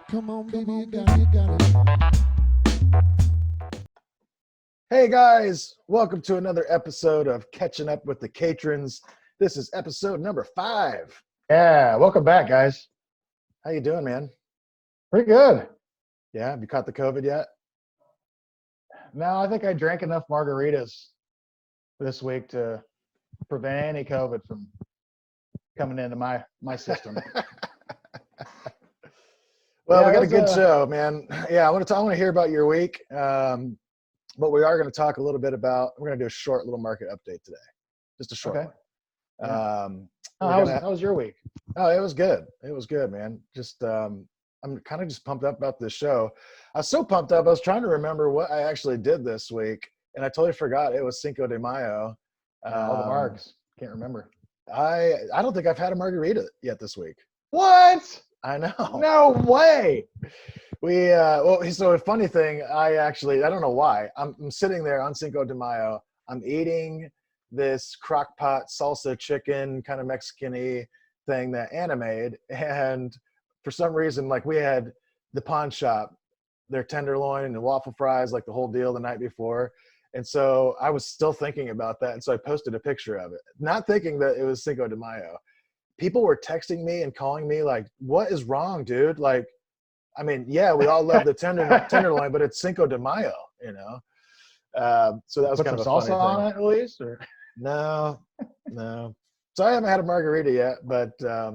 Come on, baby, you got it, you got it. Hey guys, welcome to another episode of Catching Up with the Catrons. This is episode number 5. Yeah, welcome back, guys. How you doing, man? Pretty good. Yeah, have you caught the COVID yet? No, I think I drank enough margaritas this week to prevent any COVID from coming into my system. Well, Yeah, we got it a good was, show, man. Yeah, I want to hear about your week. But we are going to talk a little bit about. We're going to do a short little market update today, just a short Okay. one. Yeah. We're How was your week? Oh, it was good. It was good, man. Just I'm kind of just pumped up about this show. I was so pumped up. I was trying to remember what I actually did this week, and I totally forgot it was Cinco de Mayo. All the marks. Can't remember. I don't think I've had a margarita yet this week. What? I know. No way. So a funny thing, I don't know why. I'm sitting there on Cinco de Mayo. I'm eating this crock pot salsa chicken, kind of Mexican-y thing that Anna made. And for some reason, like, we had the pawn shop, their tenderloin and waffle fries, like the whole deal the night before. And so I was still thinking about that. And so I posted a picture of it, not thinking that it was Cinco de Mayo. People were texting me and calling me like, what is wrong, dude? Like, I mean, yeah, we all love the tenderloin, but it's Cinco de Mayo, you know? So that was Put kind some of a funny salsa on thing. it at least? Or? No. So I haven't had a margarita yet, but, my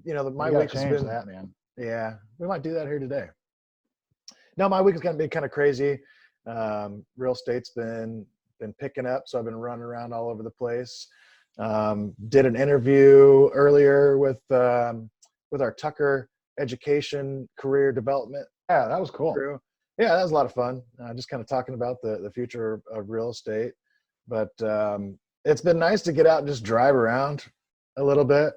You gotta week has change been, that, man. yeah, we might do that here today. No, my week is going to be kind of crazy. Real estate's been picking up, so I've been running around all over the place. Did an interview earlier with our Tucker Education Career Development Yeah, that was cool. crew. Yeah, that was a lot of fun. Just kind of talking about the future of real estate. But it's been nice to get out and just drive around a little bit.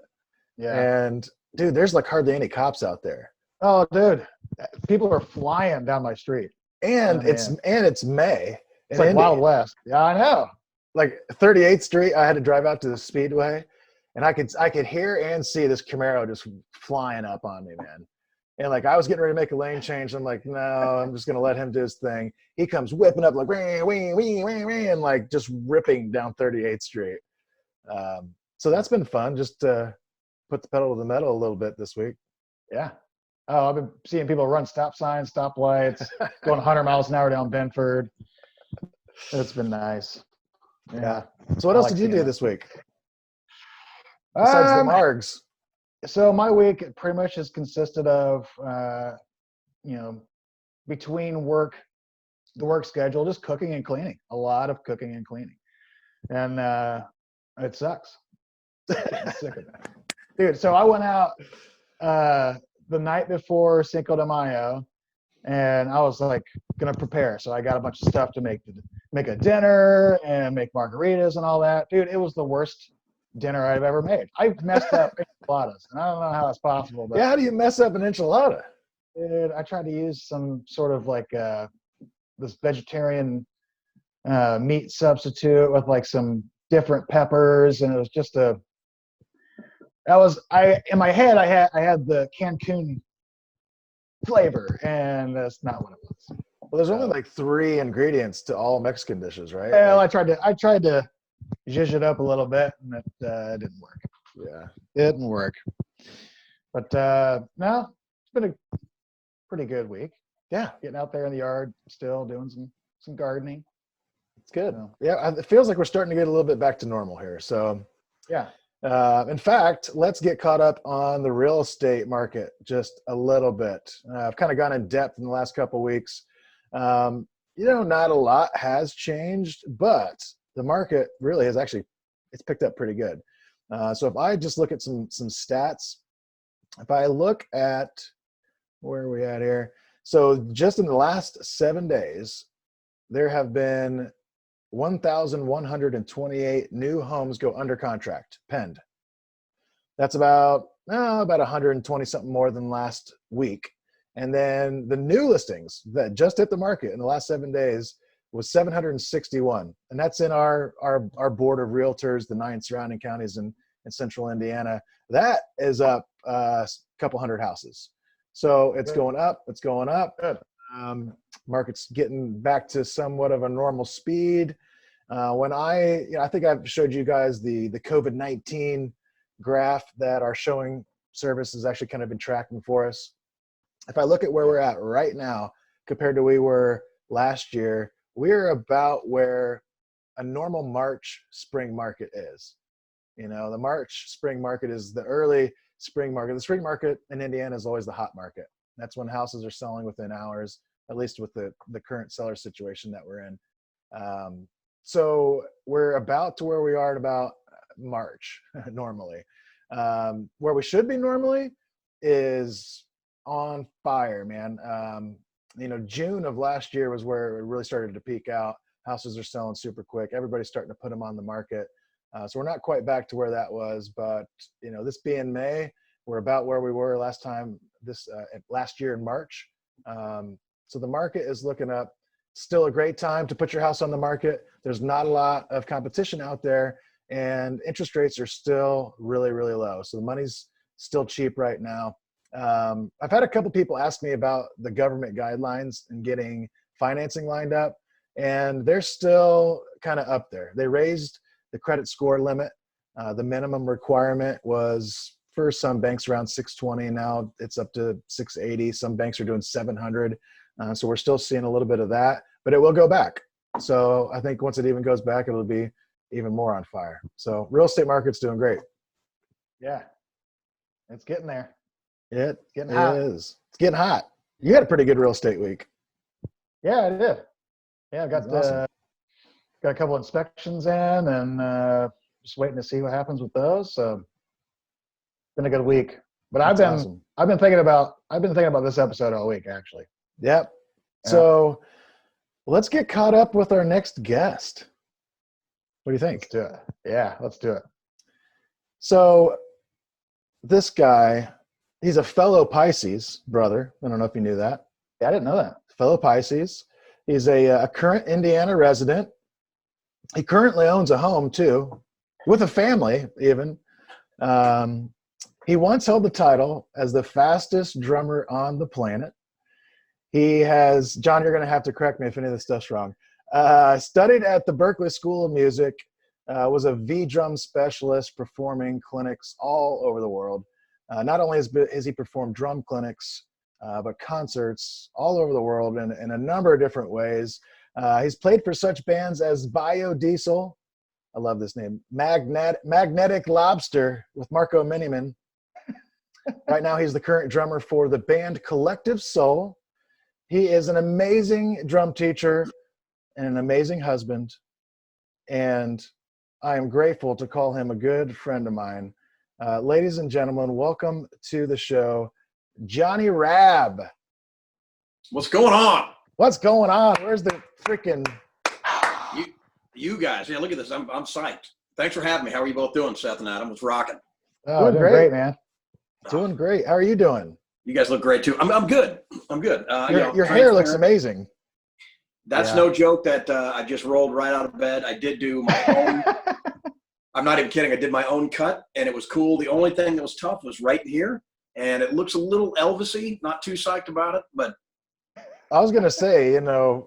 Yeah. And dude, there's like hardly any cops out there. Oh, dude. People are flying down my street. And Oh, it's May. It's in like Indy. Wild West. Yeah, I know. Like 38th Street, I had to drive out to the Speedway, and I could hear and see this Camaro just flying up on me, man. And like I was getting ready to make a lane change. I'm like, no, I'm just gonna let him do his thing. He comes whipping up like wee, wee, wee, wee, wee, and like just ripping down 38th Street. So that's been fun. Just put the pedal to the metal a little bit this week. Yeah. Oh, I've been seeing people run stop signs, stop lights, going 100 miles an hour down Benford. It's been nice. Yeah. So what else did you do this week besides the Um, margs? So my week pretty much has consisted of, between the work schedule, just cooking and cleaning. A lot of cooking and cleaning, and it sucks. I'm sick of it, dude. So I went out the night before Cinco de Mayo, and I was like gonna prepare. So I got a bunch of stuff to make a dinner and make margaritas and all that. Dude, it was the worst dinner I've ever made. I messed up enchiladas, and I don't know how that's possible. But Yeah, how do you mess up an enchilada? dude, I tried to use some sort of like this vegetarian meat substitute with like some different peppers, and it was just in my head I had the Cancun flavor, and that's not what it was. Well, there's only like 3 ingredients to all Mexican dishes, right? Well, Like, I tried to zhuzh it up a little bit, and it didn't work. yeah. It didn't work. But no, it's been a pretty good week. Yeah, Getting out there in the yard, still doing some gardening. it's good. So, Yeah, it feels like we're starting to get a little bit back to normal here. So, yeah. in fact, let's get caught up on the real estate market just a little bit. I've kind of gone in depth in the last couple of weeks. Not a lot has changed, but the market really has it's picked up pretty good. So if I just look at some stats, if I look at where are we at here? So just in the last 7 days, there have been 1,128 new homes go under contract, penned. That's about 120 something more than last week. And then the new listings that just hit the market in the last 7 days was 761. And that's in our board of realtors, the 9 surrounding counties in central Indiana. That is up a couple hundred houses. So it's going up. It's going up. Good. Market's getting back to somewhat of a normal speed. When I think I've showed you guys the COVID-19 graph that our showing service has actually kind of been tracking for us. If I look at where we're at right now compared to we were last year, we're about where a normal March spring market is. The March spring market is the early spring market. The spring market in Indiana is always the hot market. That's when houses are selling within hours, at least with the current seller situation that we're in. So we're about to where we are at about March normally. Where we should be normally is on fire, man. June of last year was where it really started to peak out. Houses are selling super quick. Everybody's starting to put them on the market. So we're not quite back to where that was, but this being May, we're about where we were last year in March. So the market is looking up. Still a great time to put your house on the market. There's not a lot of competition out there, and interest rates are still really, really low. So the money's still cheap right now. I've had a couple people ask me about the government guidelines and getting financing lined up, and they're still kind of up there. They raised the credit score limit. The minimum requirement was for some banks around 620. Now it's up to 680. Some banks are doing 700. So we're still seeing a little bit of that, but it will go back. So I think once it even goes back, it'll be even more on fire. So real estate market's doing great. Yeah. It's getting there. It Getting hot. is. It's getting hot. You had a pretty good real estate week. Yeah, I did. Yeah, I got Awesome. got a couple inspections in, and just waiting to see what happens with those. So it's been a good week. But That's awesome. I've been thinking about this episode all week, actually. Yep. Yeah. So let's get caught up with our next guest. What do you think? Let's do it. Yeah, let's do it. So this guy, he's a fellow Pisces brother. I don't know if you knew that. Yeah, I didn't know that. Fellow Pisces. He's a current Indiana resident. He currently owns a home too, with a family even. He once held the title as the fastest drummer on the planet. He has, John, you're going to have to correct me if any of this stuff's wrong. Studied at the Berklee School of Music, was a V-drum specialist performing clinics all over the world. Not only has he performed drum clinics, but concerts all over the world in a number of different ways. He's played for such bands as Biodiesel, I love this name, Magnetic Lobster with Marco Miniman. Right now he's the current drummer for the band Collective Soul. He is an amazing drum teacher and an amazing husband, and I am grateful to call him a good friend of mine. Ladies and gentlemen, welcome to the show, Johnny Rabb. What's going on? What's going on? Where's the freaking... You guys, yeah, look at this. I'm psyched. Thanks for having me. How are you both doing, Seth and Adam? It's rocking. Oh, doing great, man. Doing great. How are you doing? You guys look great too. I'm good. I'm good. Your hair looks amazing. That's no joke that I just rolled right out of bed. I did do my own. I'm not even kidding. I did my own cut, and it was cool. The only thing that was tough was right here, and it looks a little Elvis-y. Not too psyched about it, but I was gonna say,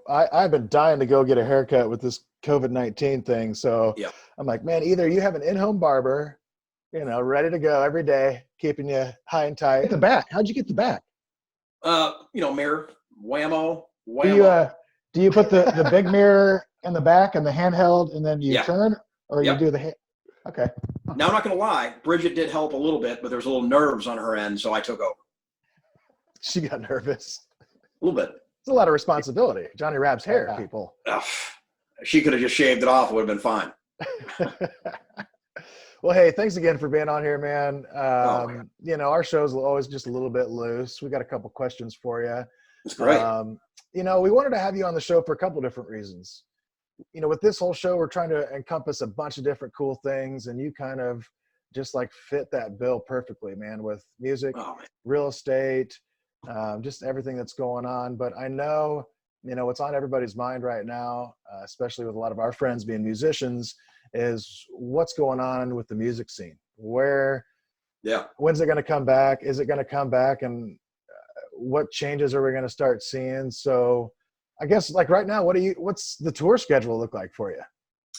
I've been dying to go get a haircut with this COVID-19 thing. So yeah. I'm like, man, either you have an in-home barber, ready to go every day, keeping you high and tight. Get the back. How'd you get the back? Mirror, whammo. Do you put the big mirror in the back and the handheld, and then you turn, or you do the hand? Okay. Now, I'm not going to lie. Bridget did help a little bit, but there was a little nerves on her end, so I took over. She got nervous. A little bit. It's a lot of responsibility. Johnny Rabb's hair, people. She could have just shaved it off. It would have been fine. Well, hey, thanks again for being on here, man. Our show's always just a little bit loose. We got a couple questions for you. That's great. We wanted to have you on the show for a couple different reasons. With this whole show, we're trying to encompass a bunch of different cool things, and you kind of just fit that bill perfectly, man, with music, real estate, just everything that's going on. But I know, what's on everybody's mind right now, especially with a lot of our friends being musicians, is what's going on with the music scene. Yeah. When's it going to come back? Is it going to come back? And what changes are we going to start seeing? So I guess like right now, what's the tour schedule look like for you?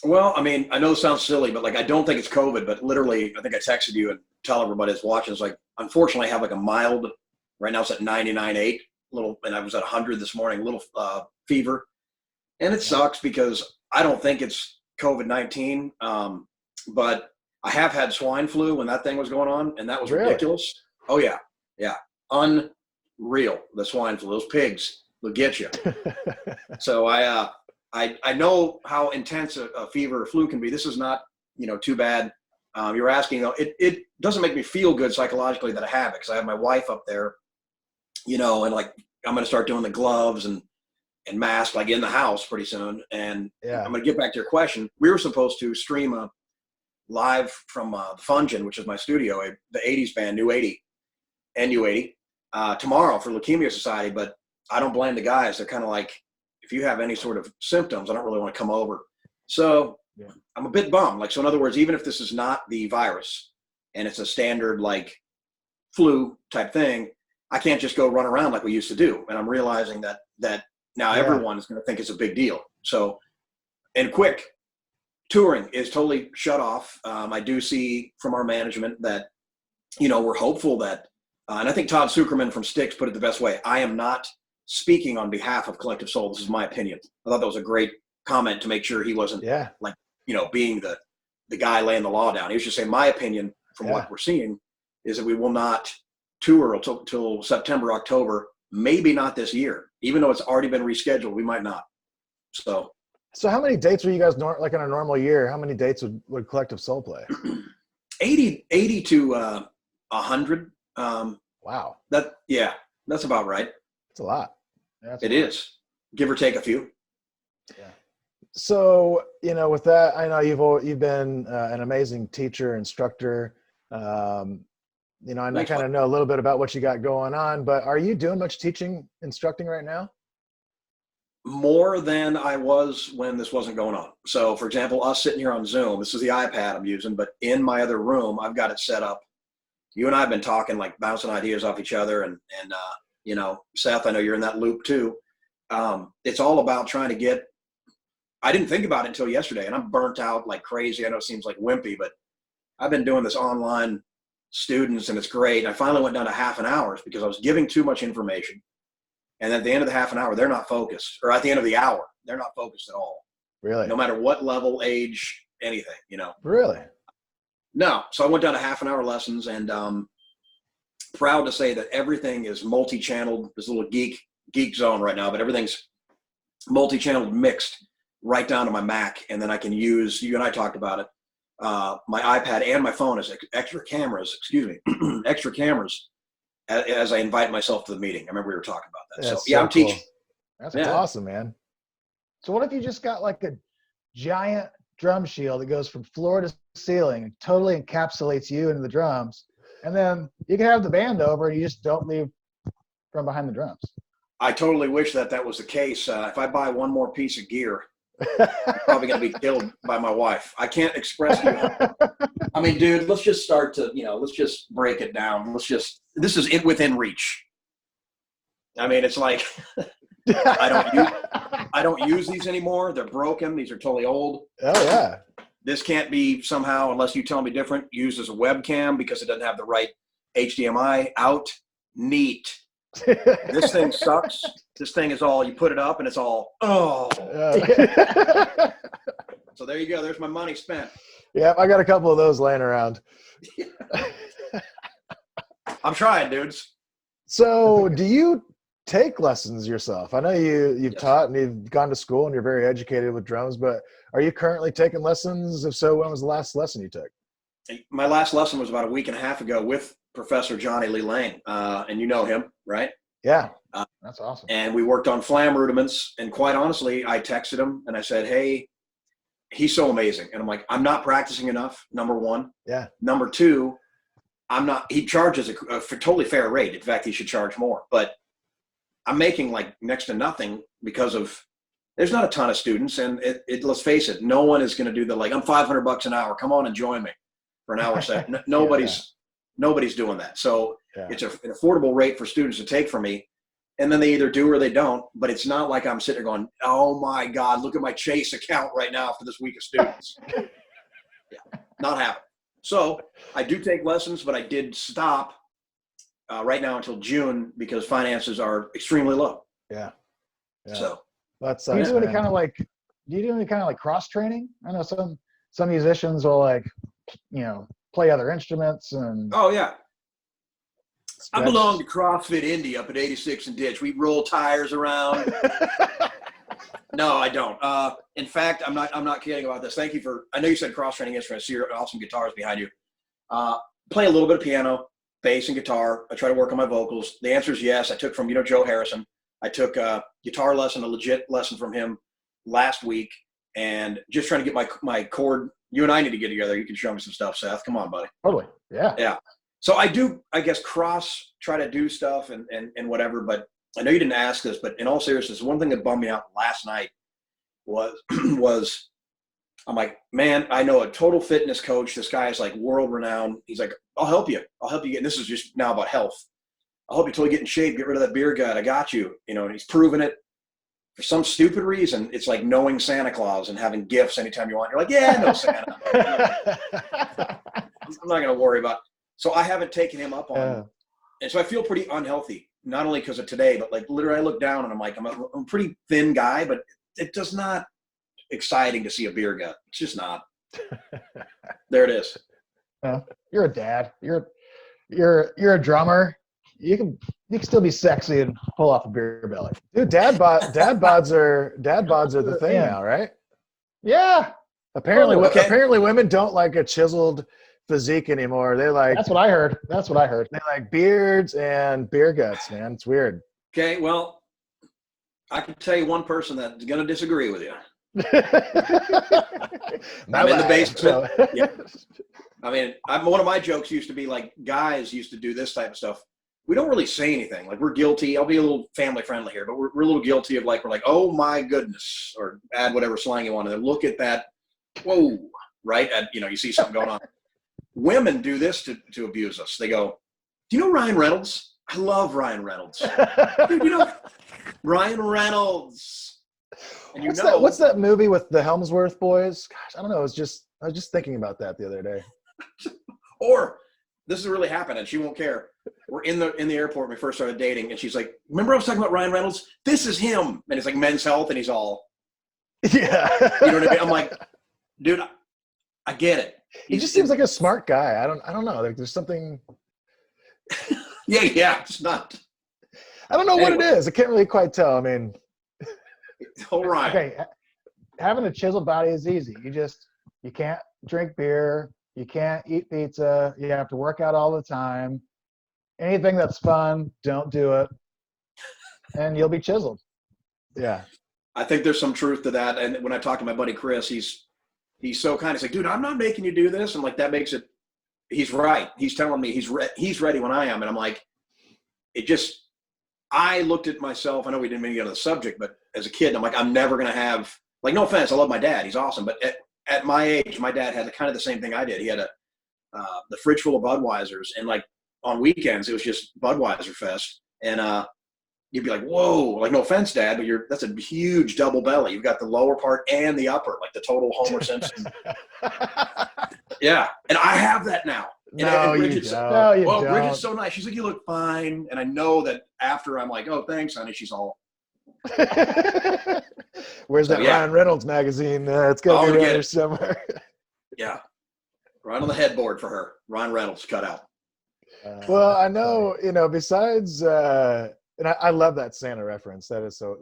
Well, I mean, I know it sounds silly, but like, I don't think it's COVID, but literally, I think I texted you and tell everybody that's watching, it's like, unfortunately I have like a mild, right now it's at 99.8, little, and I was at 100 this morning, little fever. And it sucks because I don't think it's COVID-19. But I have had swine flu when that thing was going on, and that was Really? ridiculous. Oh yeah. Yeah. Unreal. The swine flu, those pigs will get you. So I know how intense a fever or flu can be. This is not, too bad. You're asking though, it doesn't make me feel good psychologically that I have it, because I have my wife up there, and like, I'm going to start doing the gloves and mask like in the house pretty soon. And Yeah. I'm going to get back to your question. We were supposed to stream a live from the Fungin, which is my studio, the 80s band, New 80, NU80, tomorrow for Leukemia Society. But I don't blame the guys. They're kind of like, if you have any sort of symptoms, I don't really want to come over. So yeah. I'm a bit bummed. Like, so in other words, even if this is not the virus and it's a standard like flu type thing, I can't just go run around like we used to do. And I'm realizing that now everyone is going to think it's a big deal. So, and quick, touring is totally shut off. I do see from our management that, we're hopeful that, and I think Todd Sucherman from Styx put it the best way. I am not speaking on behalf of Collective Soul. This is my opinion. I thought that was a great comment to make sure he wasn't like, being the guy laying the law down. He was just saying, my opinion from what we're seeing is that we will not tour till September, October, maybe not this year. Even though it's already been rescheduled, we might not. So how many dates were you guys like in a normal year? How many dates would Collective Soul play? 80 to 100. Wow. That's about right. It's a lot. It is, give or take a few. Yeah. So, with that, I know you've been an amazing teacher, instructor. I kind of know a little bit about what you got going on, but are you doing much teaching, instructing right now? More than I was when this wasn't going on. So for example, us sitting here on Zoom, this is the iPad I'm using, but in my other room, I've got it set up. You and I have been talking, like bouncing ideas off each other. And Seth, I know you're in that loop too. It's all about trying to I didn't think about it until yesterday, and I'm burnt out like crazy. I know it seems like wimpy, but I've been doing this online students and it's great. And I finally went down to half an hour because I was giving too much information. And at the end of the half an hour, they're not focused, or at the end of the hour, they're not focused at all. Really? No matter what level, age, anything, Really? No. So I went down to half an hour lessons, and proud to say that everything is multi-channeled. There's a little geek zone right now, but everything's multi-channeled, mixed right down to my Mac. And then I can use, you and I talked about it, my iPad and my phone as extra cameras, as I invite myself to the meeting. I remember we were talking about that. That's I'm cool. teaching. That's awesome, man. So what if you just got like a giant drum shield that goes from floor to ceiling and totally encapsulates you into the drums, and then you can have the band over and you just don't leave from behind the drums? I totally wish that was the case. If I buy one more piece of gear, I'm probably going to be killed by my wife. I can't express it. I mean, dude, let's just start to, let's just break it down. This is it within reach. I mean, it's like, I don't use these anymore. They're broken. These are totally old. Oh yeah. This can't be somehow, unless you tell me different, used as a webcam because it doesn't have the right HDMI out. Neat. This thing sucks. This thing is all, you put it up and it's all, So there you go. There's my money spent. Yeah, I got a couple of those laying around. I'm trying, dudes. So do you take lessons yourself? I know you've taught and you've gone to school and you're very educated with drums, but are you currently taking lessons? If so, when was the last lesson you took? My last lesson was about a week and a half ago with Professor Johnny Lee Lang. And you know him, right? Yeah. That's awesome. And we worked on flam rudiments. And quite honestly, I texted him and I said, hey, he's so amazing. And I'm like, I'm not practicing enough, number one. Yeah. Number two, he charges a totally fair rate. In fact, he should charge more. But I'm making like next to nothing because there's not a ton of students. And let's face it, no one is going to do I'm $500 an hour. Come on and join me. for an hour set. Nobody's doing that. So it's an affordable rate for students to take from me. And then they either do or they don't. But it's not like I'm sitting there going, oh, my God, look at my Chase account right now for this week of students. Not happening. So I do take lessons, but I did stop right now until June because finances are extremely low. Yeah. So that's do you do any kind of like cross training? I know some musicians will like, play other instruments and. Oh yeah. I belong to CrossFit Indy up at 86 and Ditch. We roll tires around. No, I don't. In fact, I'm not kidding about this. Thank you for. I know you said cross training instruments. See your awesome guitars behind you. Play a little bit of piano, bass, and guitar. I try to work on my vocals. The answer is yes. I took from Joe Harrison. I took a guitar lesson, a legit lesson from him last week, and just trying to get my chord. You and I need to get together. You can show me some stuff, Seth. Come on, buddy. Totally. Yeah. Yeah. So I do, I guess, try to do stuff and whatever, but I know you didn't ask this, but in all seriousness, one thing that bummed me out last night was I'm like, man, I know a total fitness coach. This guy is like world renowned. He's like, I'll help you get, and this is just now about health. I'll help you totally get in shape, get rid of that beer gut. I got you, and he's proven it. For some stupid reason, it's like knowing Santa Claus and having gifts anytime you want. You're like, yeah, no Santa. I'm not going to worry about it. So I haven't taken him up on, and so I feel pretty unhealthy, not only because of today, but like literally I look down and I'm like, I'm a pretty thin guy, but it does not exciting to see a beer gut. It's just not. There it is. You're a dad. You're a drummer. You can still be sexy and pull off a beer belly. Dude, dad bods are the thing now, right? Yeah. Apparently women don't like a chiseled physique anymore. They like. That's what I heard. They like beards and beer guts, man. It's weird. Okay, well, I can tell you one person that's going to disagree with you. I'm in the basement. Yeah. I mean, one of my jokes used to be like, guys used to do this type of stuff. We don't really say anything. Like, we're guilty. I'll be a little family friendly here, but we're a little guilty of like, we're like, oh my goodness, or add whatever slang you want, and then look at that. Whoa, right? You see something going on. Women do this to abuse us. They go, do you know Ryan Reynolds? I love Ryan Reynolds. Dude, Ryan Reynolds. And what's that movie with the Helmsworth boys? Gosh, I don't know. I was just thinking about that the other day. Or this has really happened, and she won't care. We're in the airport when we first started dating, and she's like, remember I was talking about Ryan Reynolds? This is him. And it's like Men's Health, and he's all, yeah. You know what I mean? I'm like, dude, I get it. He just seems like a smart guy. I don't know. Like, there's something. Yeah. It's not. I don't know what it is. I can't really quite tell. I mean. All right. Okay. Having a chiseled body is easy. You can't drink beer. You can't eat pizza. You have to work out all the time. Anything that's fun, don't do it. And you'll be chiseled. Yeah. I think there's some truth to that. And when I talk to my buddy Chris, he's so kind. He's like, dude, I'm not making you do this. And like, that makes it, he's right. He's telling me he's ready when I am. And I'm like, I looked at myself. I know we didn't mean to get on the subject, but as a kid, I'm like, I'm never going to have, like, no offense. I love my dad. He's awesome. But at my age, my dad had kind of the same thing I did. He had the fridge full of Budweisers. And like on weekends, it was just Budweiser fest. And you'd be like, whoa, like, no offense, Dad, but that's a huge double belly. You've got the lower part and the upper, like the total Homer Simpson. Yeah. And I have that now. No, you don't. Bridget's so nice. She's like, you look fine. And I know that after I'm like, oh, thanks, honey. She's all. Where's that Ryan Reynolds magazine? It's got to be there somewhere. Yeah. Right on the headboard for her. Ryan Reynolds cut out. Well, I know, besides, and I love that Santa reference. That is so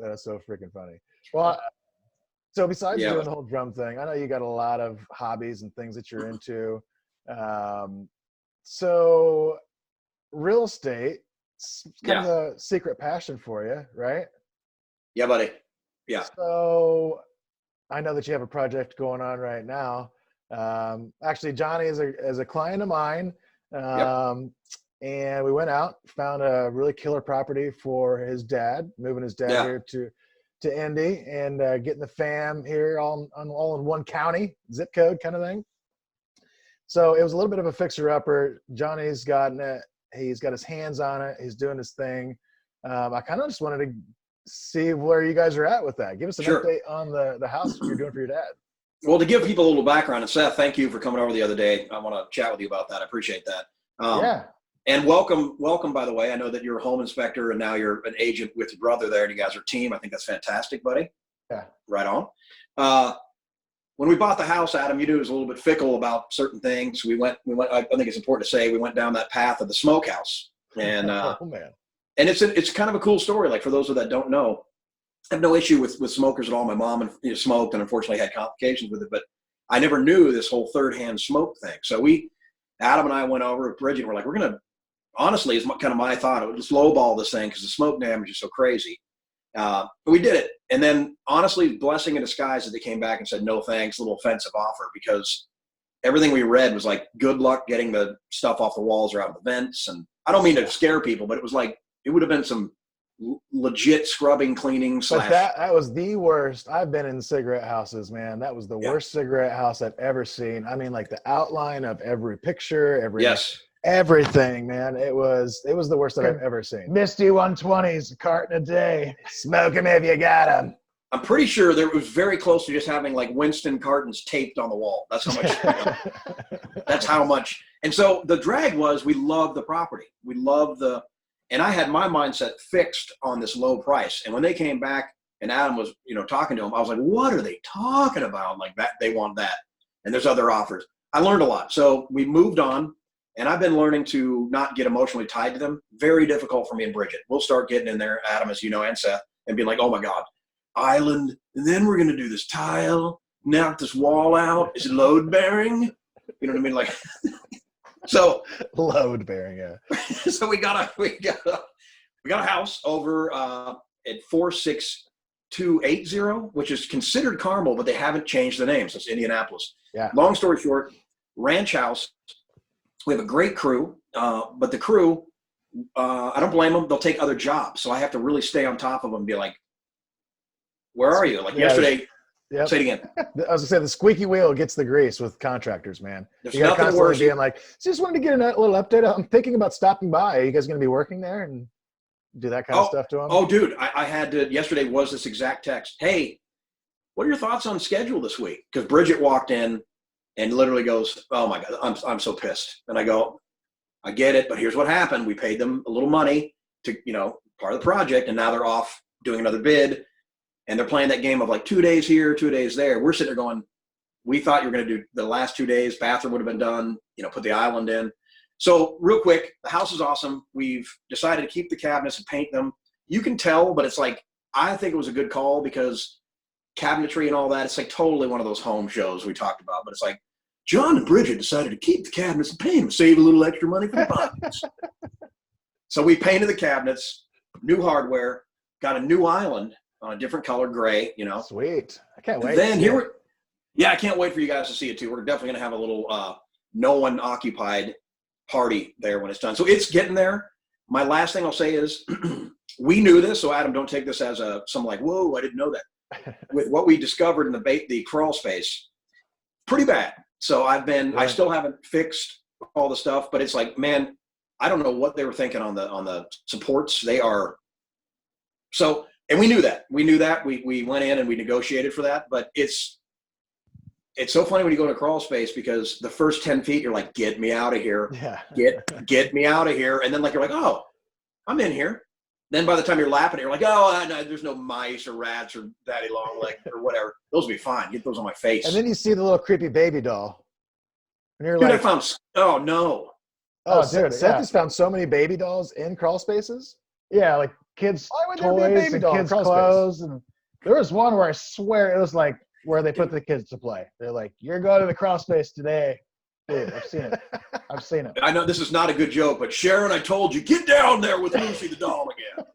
freaking funny. Well, so besides doing the whole drum thing, I know you got a lot of hobbies and things that you're into. So real estate, it's kind of a secret passion for you, right? Yeah, buddy. Yeah. So I know that you have a project going on right now. Actually, Johnny is a client of mine. And we went out, found a really killer property for his dad, moving his dad here to Indy, and getting the fam here all in one county, zip code kind of thing. So it was a little bit of a fixer-upper. Johnny's gotten it. He's got his hands on it. He's doing his thing. I kind of just wanted to see where you guys are at with that. Give us an Sure. update on the house you're doing for your dad. Well, to give people a little background, and Seth, thank you for coming over the other day. I want to chat with you about that. I appreciate that. Yeah. And welcome, by the way. I know that you're a home inspector and now you're an agent with your brother there, and you guys are a team. I think that's fantastic, buddy. Yeah. Right on. When we bought the house, Adam, you knew it was a little bit fickle about certain things. We went. I think it's important to say we went down that path of the smokehouse, and Oh man. and it's kind of a cool story. Like for those that don't know, I have no issue with smokers at all. My mom smoked and unfortunately had complications with it, but I never knew this whole third-hand smoke thing. So Adam and I went over with Bridget and we're like, we're going to, honestly, is kind of my thought. It would just lowball this thing because the smoke damage is so crazy. But we did it. And then honestly, blessing in disguise that they came back and said, no thanks, a little offensive offer, because everything we read was like, good luck getting the stuff off the walls or out of the vents. And I don't mean to scare people, but it was like, it would have been some legit scrubbing, cleaning / But that was the worst. I've been in cigarette houses, man. That was the worst cigarette house I've ever seen. I mean, like the outline of every picture, everything, man. It was the worst that I've ever seen. Misty 120s, a carton a day. Smoke 'em if you got 'em. I'm pretty sure there was very close to just having like Winston cartons taped on the wall. That's how much. That's how much. And so the drag was, we love the property. We love and I had my mindset fixed on this low price. And when they came back and Adam was, talking to him, I was like, what are they talking about? Like that, they want that. And there's other offers. I learned a lot. So we moved on, and I've been learning to not get emotionally tied to them. Very difficult for me and Bridget. We'll start getting in there, Adam, as you know, and Seth, and be like, oh my God, island. And then we're going to do this tile, knock this wall out. Is it load bearing? You know what I mean? Like, so load bearing, yeah. So we got a house over at 46280, which is considered Carmel, but they haven't changed the name, so it's Indianapolis. Yeah. Long story short, ranch house. We have a great crew, but the crew, I don't blame them. They'll take other jobs, so I have to really stay on top of them and be like, "Where are you?" Like yesterday. Yep. Say it again. I was gonna say the squeaky wheel gets the grease with contractors, man. There's you got nothing constantly worse. being like, just wanted to get a little update. I'm thinking about stopping by. Are you guys gonna be working there and do that kind of stuff to them? Oh, dude, I had to. Yesterday was this exact text. Hey, what are your thoughts on schedule this week? Because Bridget walked in and literally goes, "Oh my God, I'm so pissed." And I go, "I get it, but here's what happened. We paid them a little money to, part of the project, and now they're off doing another bid. And they're playing that game of like 2 days here, 2 days there. We're sitting there going, we thought you were going to do the last 2 days. Bathroom would have been done, put the island in. So real quick, the house is awesome. We've decided to keep the cabinets and paint them. You can tell, but it's like, I think it was a good call because cabinetry and all that, it's like totally one of those home shows we talked about. But it's like, John and Bridget decided to keep the cabinets and paint them, save a little extra money for the pockets. So we painted the cabinets, new hardware, got a new island on a different color, gray, Sweet. I can't wait. Then I can't wait for you guys to see it too. We're definitely going to have a little no one occupied party there when it's done. So it's getting there. My last thing I'll say is we knew this. So Adam, don't take this as some like, whoa, I didn't know that. With what we discovered in the crawl space, pretty bad. So I still haven't fixed all the stuff, but it's like, man, I don't know what they were thinking on the supports. They are so. And we knew that. We went in and we negotiated for that. But it's so funny when you go to crawl space because the first 10 feet, you're like, get me out of here. Yeah. Get me out of here. And then like, you're like, oh, I'm in here. Then by the time you're lapping it, you're like, oh, no, there's no mice or rats or daddy long leg or whatever. Those will be fine. Get those on my face. And then you see the little creepy baby doll. And you're Dude, like, oh, no. Oh, dude, Seth has found so many baby dolls in crawl spaces. Yeah, like kids' Why would there be a toys baby and doll in kids' crawl clothes. And there was one where I swear it was like where they put the kids to play. They're like, you're going to the crawl space today. Dude, I've seen it. I've seen it. I know this is not a good joke, but Sharon, I told you, get down there with Lucy the doll again.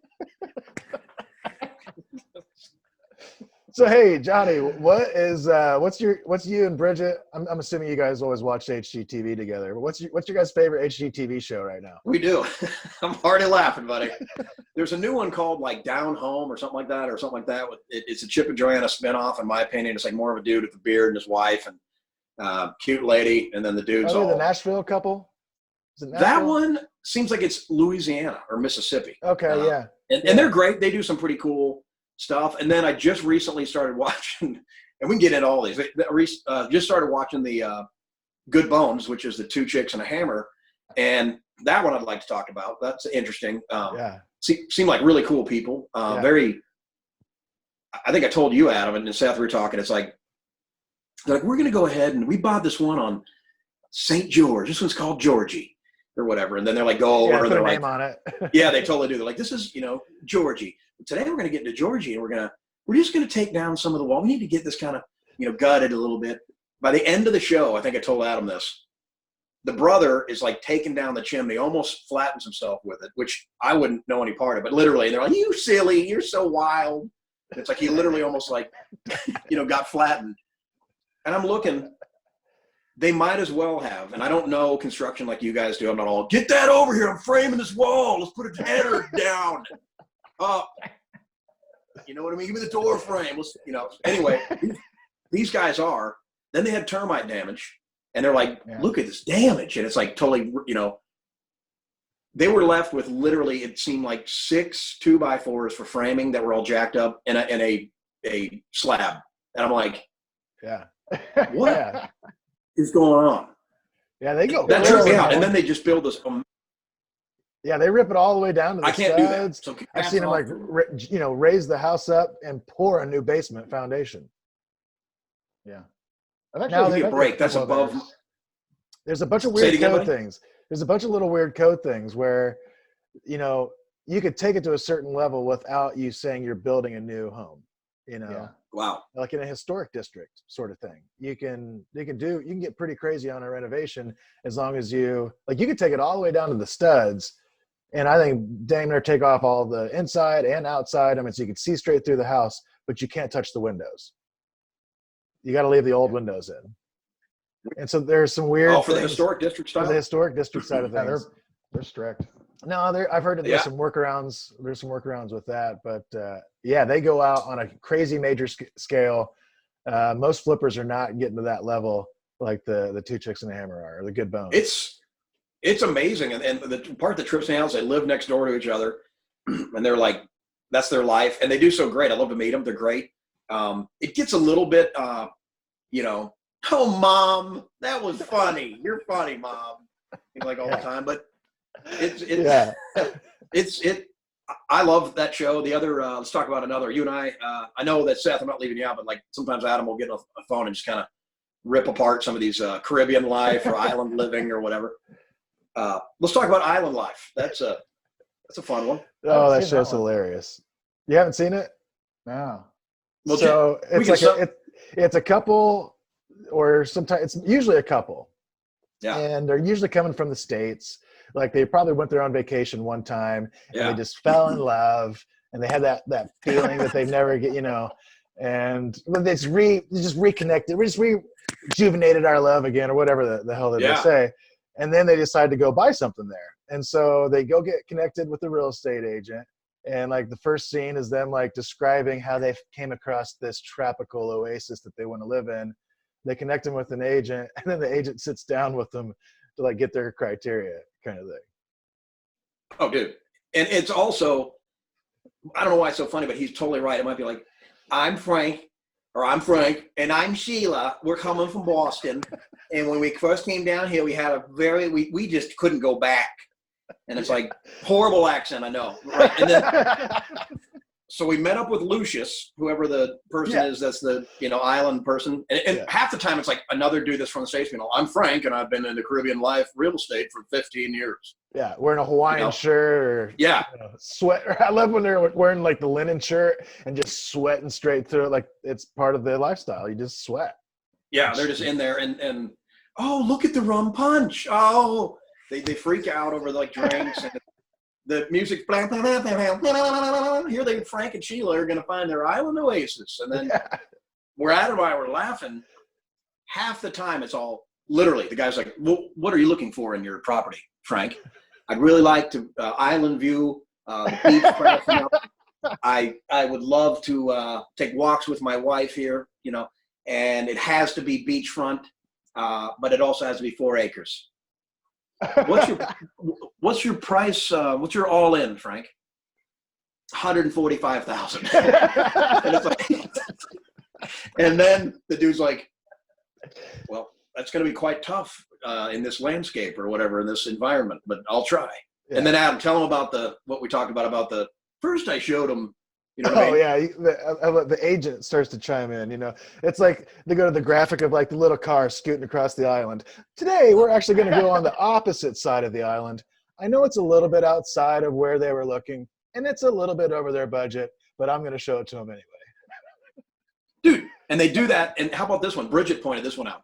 So hey, Johnny, what's you and Bridget? I'm assuming you guys always watch HGTV together. But what's your guys' favorite HGTV show right now? We do. I'm already laughing, buddy. There's a new one called like Down Home or something like that. It's a Chip and Joanna spinoff, in my opinion. It's like more of a dude with a beard and his wife, and cute lady, and then the dude's Are they all. the Nashville couple? Is it That Nashville? one seems like it's Louisiana or Mississippi. Okay, yeah. And they're great. They do some pretty cool stuff. And then I just recently started watching, and we can get into all these. Just started watching the Good Bones, which is the Two Chicks and a Hammer, and that one I'd like to talk about. That's interesting. Seem like really cool people. Very. I think I told you, Adam, and Seth, we were talking. It's like they're like, we're going to go ahead and we bought this one on St. George. This one's called Georgie or whatever. And then they're like, go over. Put they're a like, name on it. yeah, they totally do. They're like, this is, Georgie. Today we're going to get into Georgie, and we're just going to take down some of the wall. We need to get this kind of, gutted a little bit. By the end of the show, I think I told Adam this. The brother is like taking down the chimney, almost flattens himself with it, which I wouldn't know any part of. But literally, and they're like, you silly, you're so wild. It's like he literally almost like, got flattened. And I'm looking, they might as well have, and I don't know construction like you guys do. I'm not all, get that over here. I'm framing this wall. Let's put a header down, up. You know what I mean? Give me the door frame. Anyway, these guys are. Then they had termite damage, and they're like, look at this damage. And it's like totally, they were left with literally, it seemed like 6 2x4s for framing that were all jacked up and a slab. And I'm like, what is going on? Yeah, they go. That tripped me out. And then they just build this. Yeah, they rip it all the way down to the I can't studs. do that. So I've seen them raise the house up and pour a new basement foundation. Yeah. Now give me a break. That's above. There's a bunch of weird code things. There's a bunch of little weird code things where, you could take it to a certain level without you saying you're building a new home. Wow. Like in a historic district sort of thing. You can get pretty crazy on a renovation as long as you could take it all the way down to the studs. And I think damn near take off all the inside and outside. So you can see straight through the house, but you can't touch the windows. You got to leave the old windows in. And so there's some weird for the historic district style? For the historic district side of things. They're strict. No, I've heard that there's some workarounds. There's some workarounds with that, but they go out on a crazy major scale. Most flippers are not getting to that level like the Two Chicks and a Hammer are, or the Good Bones. It's amazing, and the part that trips me out is they live next door to each other, and they're like, that's their life, and they do so great. I love to meet them; they're great. It gets a little bit, oh, Mom, that was funny. You're funny, Mom. Like all the time, but I love that show. The other, let's talk about another. You and I know that Seth, I'm not leaving you out, but like sometimes Adam will get on a phone and just kind of rip apart some of these Caribbean life or island living or whatever. Let's talk about island life. That's a fun one. Oh, that show's hilarious. You haven't seen it? No. Well, so it's a couple, or sometimes it's usually a couple. Yeah. And they're usually coming from the States. Like they probably went there on vacation one time and they just fell in love and they had that feeling that they've never get, and they just reconnected. We just rejuvenated our love again or whatever the hell they say. And then they decide to go buy something there. And so they go get connected with the real estate agent. And like the first scene is them like describing how they came across this tropical oasis that they want to live in. They connect them with an agent, and then the agent sits down with them to like get their criteria kind of thing. Oh, dude. And it's also, I don't know why it's so funny, but he's totally right. It might be like, I'm Frank, and I'm Sheila. We're coming from Boston. And when we first came down here, we had we just couldn't go back. And it's like, horrible accent, I know. Right? And then, so we met up with Lucius, whoever the person is, that's the, island person. And half the time it's like another dude that's from the States, I'm Frank, and I've been in the Caribbean life real estate for 15 years. Yeah, wearing a Hawaiian shirt. Or, sweat. I love when they're wearing like the linen shirt and just sweating straight through it. Like it's part of their lifestyle. You just sweat. Yeah, they're just in there and oh, look at the rum punch. Oh, they freak out over like drinks and the music's blah, blah, blah, blah, blah. Here they, Frank and Sheila, are going to find their island oasis. And then we're at it while we're laughing. Half the time it's all literally, the guy's like, well, what are you looking for in your property, Frank? I'd really like to island view, the beach crashing up. I would love to take walks with my wife here, and it has to be beachfront. but it also has to be 4 acres. What's your price? What's your all in, Frank? 145,000. And it's like, and then the dude's like, well, that's going to be quite tough in this landscape or whatever, in this environment, but I'll try. Yeah. And then Adam, tell him about what we talked about the first I showed him. You know what I mean? Yeah, the agent starts to chime in. You know, it's like they go to the graphic of like the little car scooting across the island. Today, we're actually going to go on the opposite side of the island. I know it's a little bit outside of where they were looking, and it's a little bit over their budget, but I'm going to show it to them anyway. Dude, and they do that. And how about this one? Bridget pointed this one out.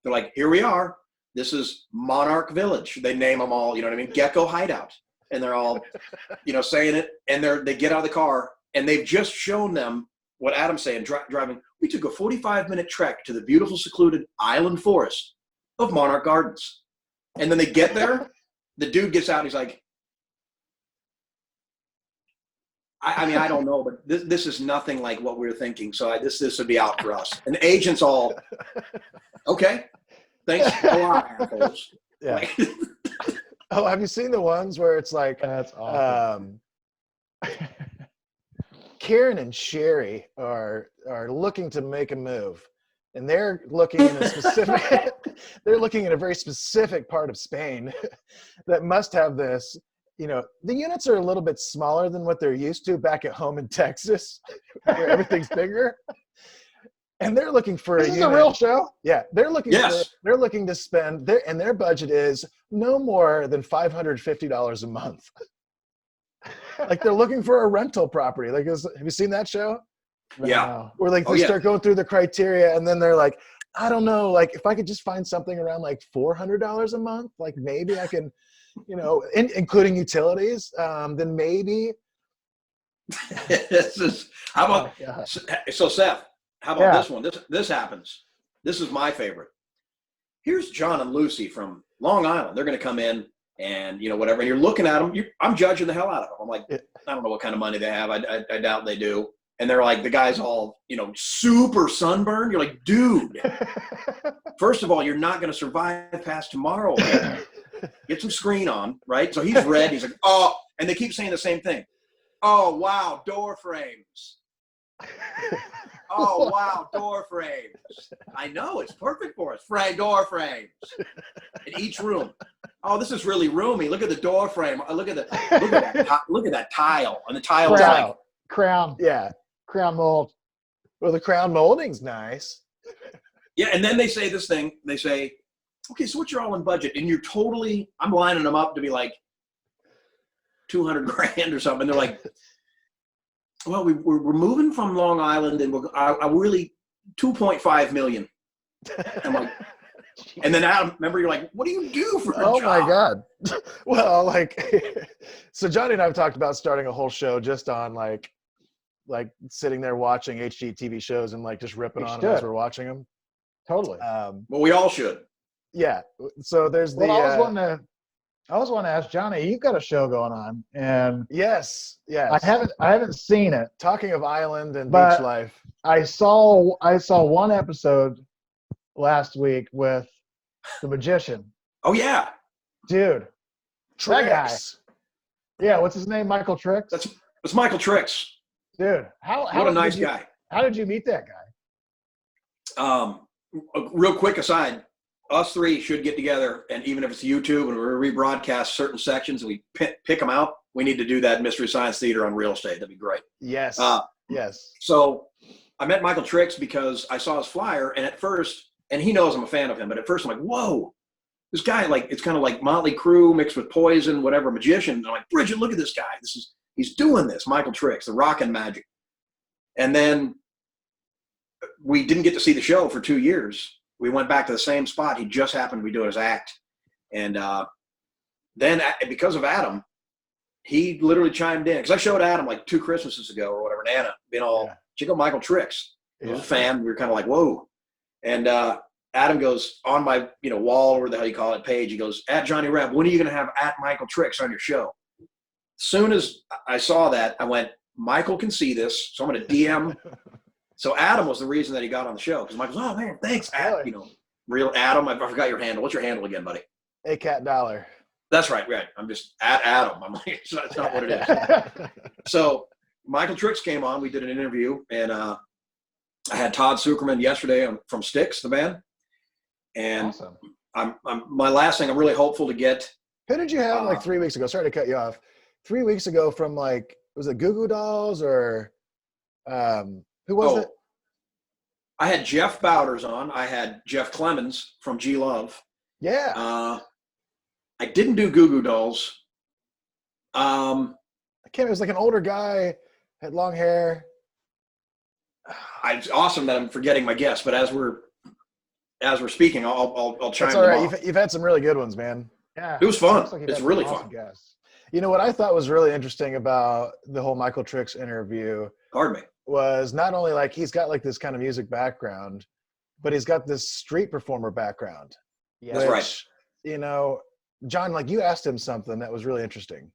They're like, here we are. This is Monarch Village. They name them all, you know what I mean? Gecko Hideout. And they're all, you know, saying it. And they get out of the car. And they've just shown them what Adam's saying, driving. We took a 45-minute trek to the beautiful, secluded island forest of Monarch Gardens. And then they get there. The dude gets out. And he's like, I mean, I don't know, but this is nothing like what we were thinking. So this would be out for us. And the agent's all, okay, thanks a lot, assholes. Yeah. Like, oh, have you seen the ones where it's like, that's awesome. Karen and Sherry are looking to make a move, and they're looking in a specific they're looking at a very specific part of Spain that must have this. You know, the units are a little bit smaller than what they're used to back at home in Texas, where everything's bigger. And they're looking for this is a real show. Yeah, they're looking to spend and their budget is no more than $550 a month. Like they're looking for a rental property. Like, have you seen that show? Yeah. Where like they start going through the criteria, and then they're like, I don't know, like if I could just find something around like $400 a month, like maybe I can, you know, including utilities, then maybe. How about so Seth? How about this one? This happens. This is my favorite. Here's John and Lucy from Long Island. They're going to come in. And, you know, whatever. And you're looking at them. I'm judging the hell out of them. I'm like, I don't know what kind of money they have. I doubt they do. And they're like, the guy's all, you know, super sunburned. You're like, dude, first of all, you're not going to survive past tomorrow. Get some screen on, right? So he's red. He's like, oh, and they keep saying the same thing. Oh, wow, door frames. Oh, wow, door frames. I know, it's perfect for us. Door frames in each room. Oh, this is really roomy. Look at the door frame. Look at that tile. And the tile crown. Yeah, crown mold. Well, the crown molding's nice. Yeah, and then they say this thing. They say, okay, so what's your all-in budget? And I'm lining them up to be like 200 grand or something. And they're like, well, we're moving from Long Island, and I really 2.5 million. I'm like, and then Adam, remember, you're like, what do you do for a job? Oh my God. Well, like, so Johnny and I have talked about starting a whole show just on like sitting there watching HGTV shows and like just ripping on them as we're watching them. Totally. Well, we all should. Yeah. So there's the. Well, I was wanting to ask Johnny. You've got a show going on, and yes. I haven't seen it. Talking of island and beach life, I saw one episode last week with the magician. Oh yeah, dude, Tricks. That guy. Yeah, what's his name? Michael Tricks. That's Michael Tricks. Dude, what a nice guy. How did you meet that guy? Real quick aside, us three should get together, and even if it's YouTube and we rebroadcast certain sections and we pick them out, we need to do that Mystery Science Theater on real estate. That'd be great. Yes. Yes. So I met Michael Tricks because I saw his flyer, and at first, and he knows I'm a fan of him, but at first I'm like, whoa, this guy, like, it's kind of like Motley Crue mixed with Poison, whatever, magician. And I'm like, Bridget, look at this guy. He's doing this, Michael Tricks, the rockin' magic. And then we didn't get to see the show for 2 years. We went back to the same spot. He just happened to be doing his act. And then because of Adam, he literally chimed in. Because I showed Adam like 2 Christmases ago or whatever, and Anna being all, check out Michael Tricks. He was a fan. We were kind of like, whoa. And Adam goes on my wall, or the hell you call it, page. He goes, at Johnny Reb, when are you going to have at Michael Tricks on your show? Soon as I saw that, I went, Michael can see this, so I'm going to DM. So Adam was the reason that he got on the show, because Michael's, oh man, thanks, Adam. Real Adam. I forgot your handle. What's your handle again, buddy? A Cat Dollar. That's right. I'm just at Adam. I'm like, that's not what it is. So Michael Tricks came on. We did an interview, and I had Todd Sucherman yesterday from Styx, the band. And Awesome. My last thing, I'm really hopeful to get. Who did you have like 3 weeks ago? Sorry to cut you off. 3 weeks ago from like, was it Goo Goo Dolls or who was it? I had Jeff Bowders on. I had Jeff Clemens from G Love. Yeah. I didn't do Goo Goo Dolls. I can't. It was like an older guy, had long hair. It's awesome that I'm forgetting my guess, but as we're speaking, I'll chime It's in. all right. You've had some really good ones, man. Yeah. It was fun. Looks like you've It's had really some fun. awesome guests. You know what I thought was really interesting about the whole Michael Tricks interview Pardon me. was not only like he's got like this kind of music background, but he's got this street performer background. Yeah. That's right. You know, John, like you asked him something that was really interesting.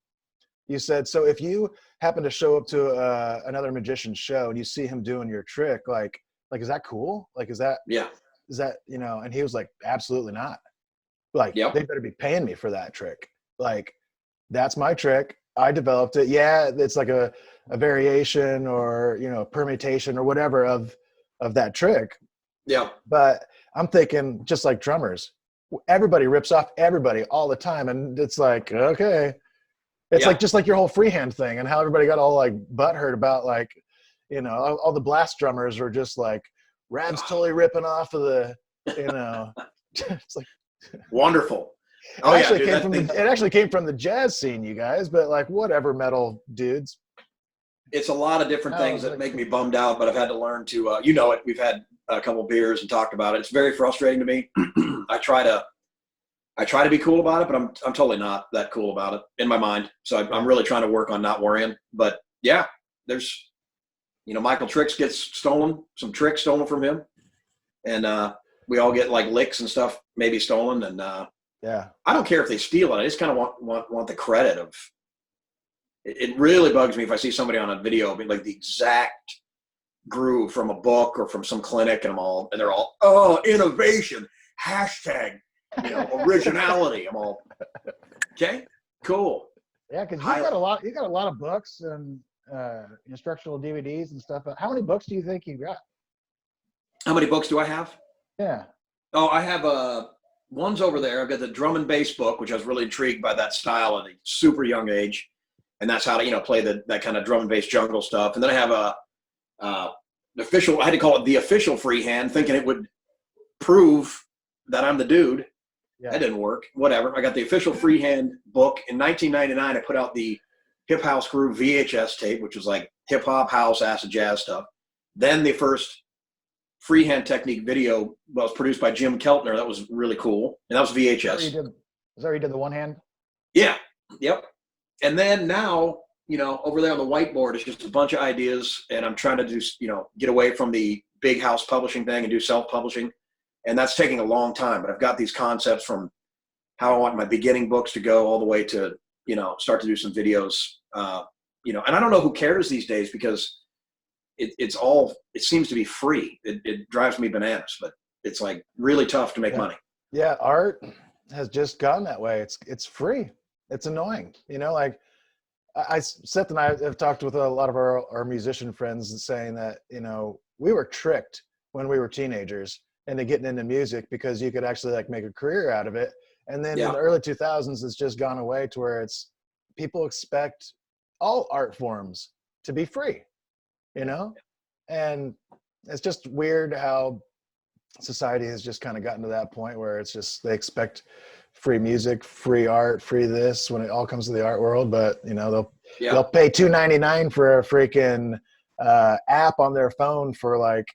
You said, so if you happen to show up to another magician's show and you see him doing your trick, like, is that cool? Like, is that, you know, and he was like, absolutely not. Like, Yep. They better be paying me for that trick. Like, that's my trick. I developed it. Yeah, it's like a variation or, you know, permutation or whatever of that trick. Yeah. But I'm thinking just like drummers, everybody rips off everybody all the time. And it's like, okay. It's like just like your whole freehand thing and how everybody got all like butthurt about like, you know, all the blast drummers were just like, Rad's totally ripping off of the, you know, it's like wonderful. It actually came from the jazz scene, you guys, but like whatever, metal dudes. It's a lot of different things that make me bummed out, but I've had to learn to, you know it, we've had a couple beers and talked about it. It's very frustrating to me. I try to be cool about it, but I'm totally not that cool about it in my mind. So I'm really trying to work on not worrying. But yeah, there's, you know, Michael Tricks gets some tricks stolen from him. And we all get like licks and stuff maybe stolen. And I don't care if they steal it. I just kind of want the credit of it. Really bugs me if I see somebody on a video being like the exact groove from a book or from some clinic and they're all, oh, innovation, hashtag, you know, originality. I'm all, okay, cool. Yeah, because you got a lot of books and instructional DVDs and stuff. How many books do you think you got? How many books do I have? Yeah. Oh, I have one's over there. I've got the drum and bass book, which I was really intrigued by that style at a super young age. And that's how to, you know, play that kind of drum and bass jungle stuff. And then I have I had to call it the official freehand, thinking it would prove that I'm the dude. Yeah. That didn't work. Whatever. I got the official freehand book. In 1999, I put out the Hip House Groove VHS tape, which was like hip hop, house, acid jazz stuff. Then the first freehand technique video was produced by Jim Keltner. That was really cool. And that was VHS. Is that where you did the one hand? Yeah. Yep. And then now, you know, over there on the whiteboard is just a bunch of ideas. And I'm trying to do, you know, get away from the big house publishing thing and do self-publishing. And that's taking a long time. But I've got these concepts from how I want my beginning books to go all the way to, you know, start to do some videos, you know, and I don't know who cares these days because it seems to be free. It drives me bananas, but it's like really tough to make money. Yeah. Art has just gone that way. It's free. It's annoying. You know, like Seth and I have talked with a lot of our musician friends saying that, you know, we were tricked when we were teenagers into getting into music because you could actually like make a career out of it. And then in the early 2000s, it's just gone away to where people expect all art forms to be free, you know? And it's just weird how society has just kind of gotten to that point where it's just, they expect free music, free art, free this when it all comes to the art world. But, you know, they'll pay $2.99 for a freaking app on their phone for like,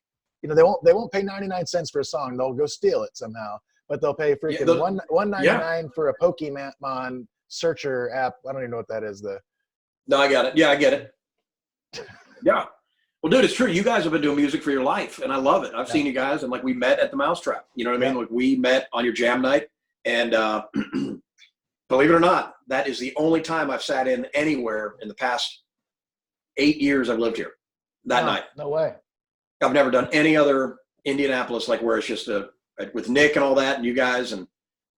you know, they won't pay 99 cents for a song. They'll go steal it somehow, but they'll pay freaking $1.99 for a Pokemon searcher app. I don't even know what that is. No, I got it. Yeah, I get it. Yeah. Well, dude, it's true. You guys have been doing music for your life, and I love it. I've seen you guys, and like we met at the Mousetrap. You know what I mean? Like we met on your jam night, and believe it or not, that is the only time I've sat in anywhere in the past 8 years I've lived here. That night. No way. I've never done any other Indianapolis like where it's just a with Nick and all that, and you guys and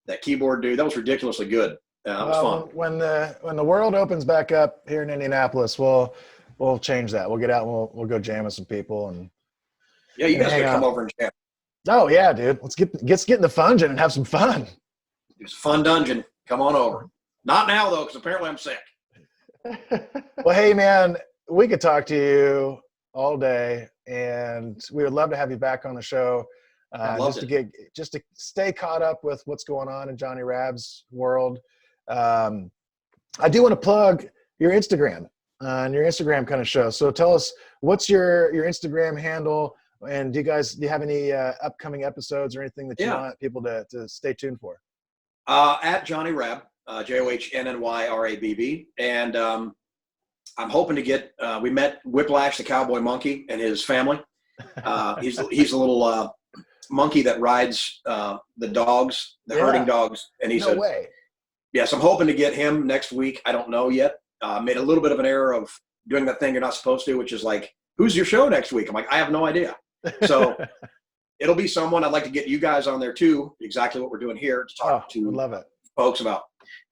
that keyboard dude. That was ridiculously good. It was fun. When the world opens back up here in Indianapolis, we'll change that. We'll get out and we'll go jam with some people and Yeah, you guys hang could come out. over and jam. Oh yeah, dude. Let's get in the dungeon and have some fun. It's a fun dungeon. Come on over. Not now though, because apparently I'm sick. Well, hey man, we could talk to you all day, and we would love to have you back on the show. Just to stay caught up with what's going on in Johnny Rab's world. I do want to plug your Instagram and your Instagram kind of show. So tell us, what's your Instagram handle, and do you have any upcoming episodes or anything that you want people to stay tuned for? At Johnny Rab, JOHNNYRABB, and I'm hoping to get. We met Whiplash the Cowboy Monkey and his family. He's a little monkey that rides the dogs, the herding dogs, and he's no way. Yes, I'm hoping to get him next week. I don't know yet. Made a little bit of an error of doing that thing you're not supposed to, which is like, who's your show next week? I'm like, I have no idea. So it'll be someone. I'd like to get you guys on there too. Exactly what we're doing here to talk to love it. folks about.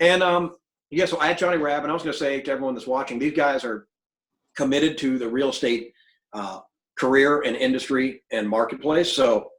And so at Johnny Rab, and I was going to say to everyone that's watching, these guys are committed to the real estate career and industry and marketplace. So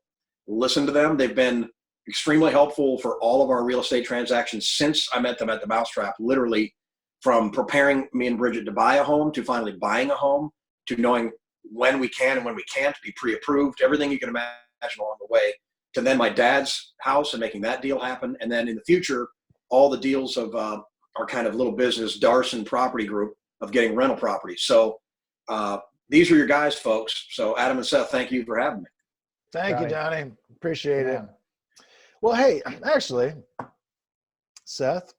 listen to them. They've been extremely helpful for all of our real estate transactions since I met them at the Mousetrap, literally from preparing me and Bridget to buy a home, to finally buying a home, to knowing when we can and when we can't, be pre-approved, everything you can imagine along the way, to then my dad's house and making that deal happen. And then in the future, all the deals of our kind of little business, Darson Property Group, of getting rental properties. So these are your guys, folks. So Adam and Seth, thank you for having me. Thank you, Johnny. Appreciate it. Well, hey, actually, Seth,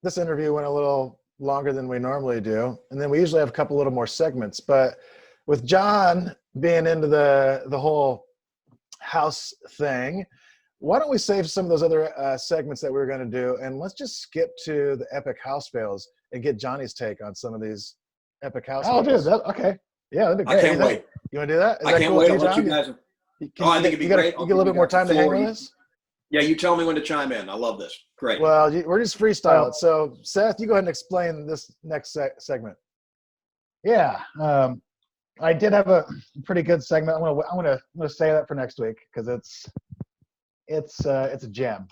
this interview went a little longer than we normally do, and then we usually have a couple little more segments. But with John being into the whole house thing, why don't we save some of those other segments that we were going to do, and let's just skip to the epic house fails and get Johnny's take on some of these epic house fails. Dude, okay. Yeah, that'd be great. I can't wait. You want to do that? I can't wait. I'll let you guys. I think it'd be great. You get a little bit more time to hang with us? Yeah, you tell me when to chime in. I love this. Great. Well, we're just freestyle it. So, Seth, you go ahead and explain this next segment. Yeah, I did have a pretty good segment. I'm gonna say that for next week because it's a gem.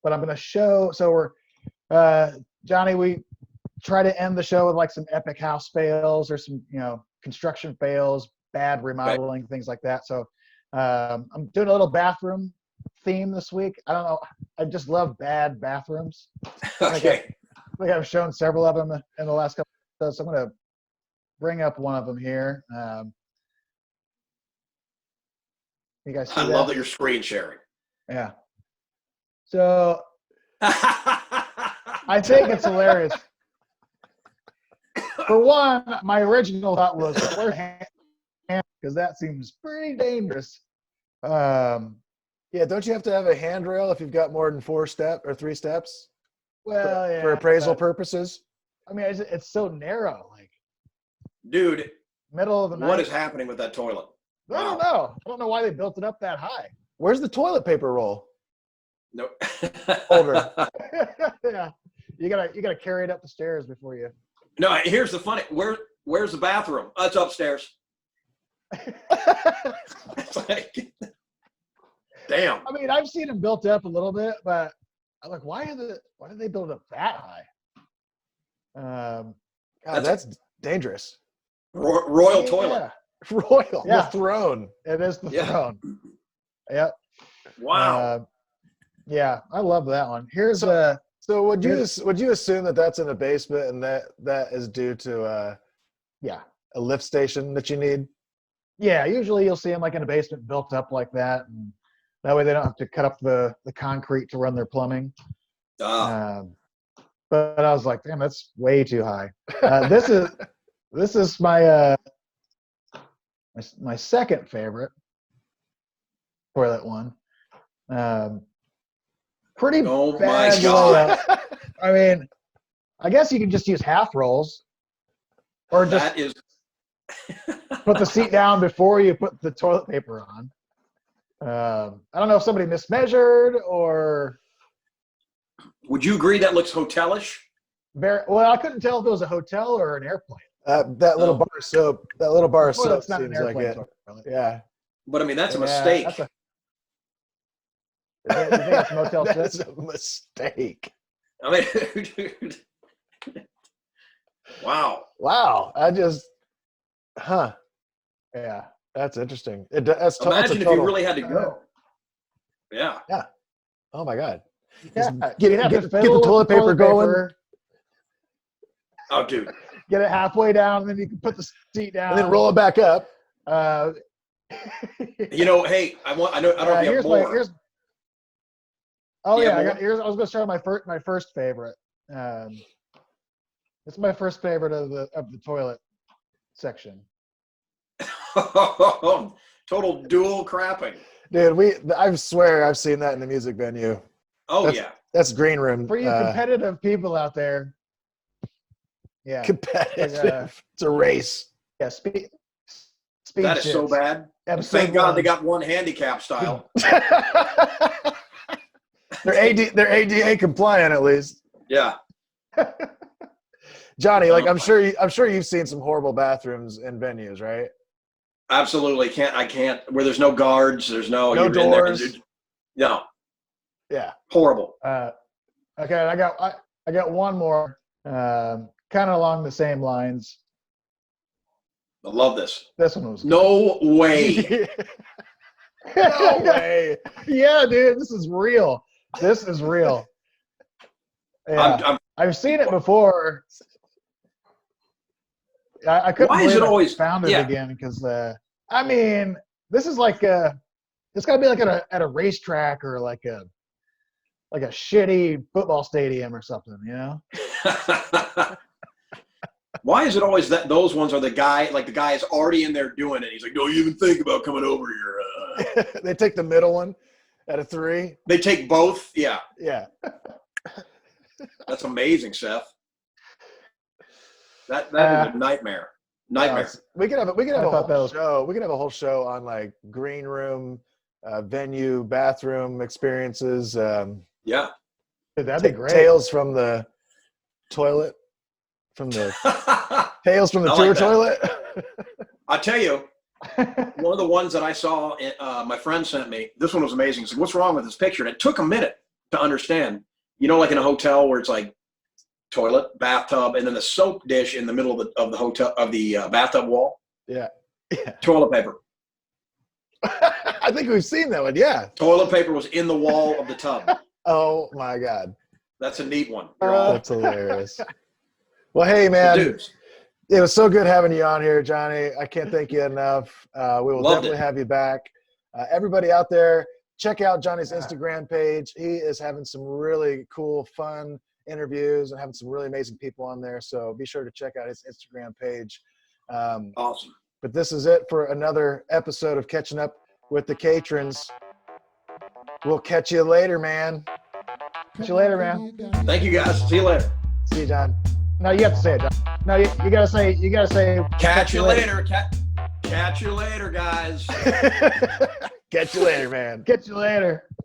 But I'm gonna show. So we're Johnny. We try to end the show with like some epic house fails or some construction fails, bad remodeling, things like that. So I'm doing a little bathroom theme this week. I don't know. I just love bad bathrooms. Okay. I think I've shown several of them in the last couple of episodes. So I'm going to bring up one of them here. You guys see I love that you're screen sharing. Yeah. So I think it's hilarious. For one, my original thought was because that seems pretty dangerous. Yeah, don't you have to have a handrail if you've got more than 3 steps? Well, for appraisal purposes. I mean, it's so narrow, like dude. Middle of the night. What is happening with that toilet? I don't know. I don't know why they built it up that high. Where's the toilet paper roll? Nope. Holder. Yeah, you gotta carry it up the stairs before you. No, here's the funny. Where's the bathroom? Oh, it's upstairs. It's like, damn. I mean, I've seen them built up a little bit, but I'm like, why did they build it up that high? God, that's dangerous. Royal toilet. Royal. Yeah. The throne. It is the throne. Yep. Wow. Yeah, I love that one. Here's So would you assume that that's in a basement and that is due to a lift station that you need? Yeah, usually you'll see them like in a basement built up like that, and that way they don't have to cut up the concrete to run their plumbing. But I was like, damn, that's way too high. This is my my second favorite toilet one. Pretty oh bad my God. blowout. I mean, I guess you can just use half rolls, or just that is put the seat down before you put the toilet paper on. I don't know if somebody mismeasured or Would you agree that looks hotelish? well, I couldn't tell if it was a hotel or an airplane. That little Oh. bar of soap. That little bar of Well, soap it's not an seems like airplane it. toilet. Yeah. But I mean, that's a Yeah, mistake. that's you think it's Motel That's 6? a mistake. I mean, dude. Wow. Wow. Yeah. That's interesting. That's a Imagine if total, you really had to go. Yeah. oh my God. Yeah. Get You'd have get to the fiddle with toilet paper going. Oh, dude. Get it halfway down, and then you can put the seat down. And then roll it back up. You know, hey, I don't know if you have more. Oh You yeah, have I was going to start with my first favorite. It's my first favorite of the toilet section. Total dual crapping. Dude, I swear I've seen that in the music venue. Oh, yeah. That's green room. For you competitive people out there, yeah, Competitive. It's a race. yeah, speed That is so shits. bad. And Episode thank God they 1. got one handicap style. They're ADA compliant at least. Yeah. Johnny, like I'm sure you've seen some horrible bathrooms in venues, right? Absolutely. I can't. Where there's no guards, there's no No you're in there, doors. no. Yeah. Horrible. Okay, I got one more, kind of along the same lines. I love this. This one was No way. No way. Yeah, dude, this is real. This is real. Yeah. I've seen it before. I couldn't Why is believe it I always- found it yeah. again because I mean, this is like it's got to be like at a racetrack or like a shitty football stadium or something, you know? Why is it always that those ones are the guy is already in there doing it? He's like, don't you even think about coming over here. They take the middle one out of 3. They take both. Yeah. Yeah. That's amazing, Seth. That is a nightmare. Nightmare. We could have a thought that whole was- show. We could have a whole show on like green room, venue, bathroom experiences. Yeah. Dude, that'd be great. Tales from the toilet, tales from the I tour like that. toilet. I'll tell you, one of the ones that I saw, my friend sent me, this one was amazing. He's like, what's wrong with this picture? And it took a minute to understand. You know, like in a hotel where it's like toilet, bathtub, and then the soap dish in the middle of the hotel, of the bathtub wall. Yeah. Toilet paper. I think we've seen that one. Yeah. Toilet paper was in the wall of the tub. Oh my God. That's a neat one. You're all That's hilarious. Well, hey man, dudes. it was so good having you on here, Johnny. I can't thank you enough. We will Loved definitely it. have you back. Everybody out there, check out Johnny's Instagram page. He is having some really cool, fun interviews and having some really amazing people on there. So be sure to check out his Instagram page. Awesome. But this is it for another episode of Catching Up with the Catrons. We'll catch you later, man. Catch you later, man. Thank you guys. See you later. See you, John. No, you have to say it, John. No, you gotta say. Catch you later. Catch you later, guys. Catch you later, man. Catch you later.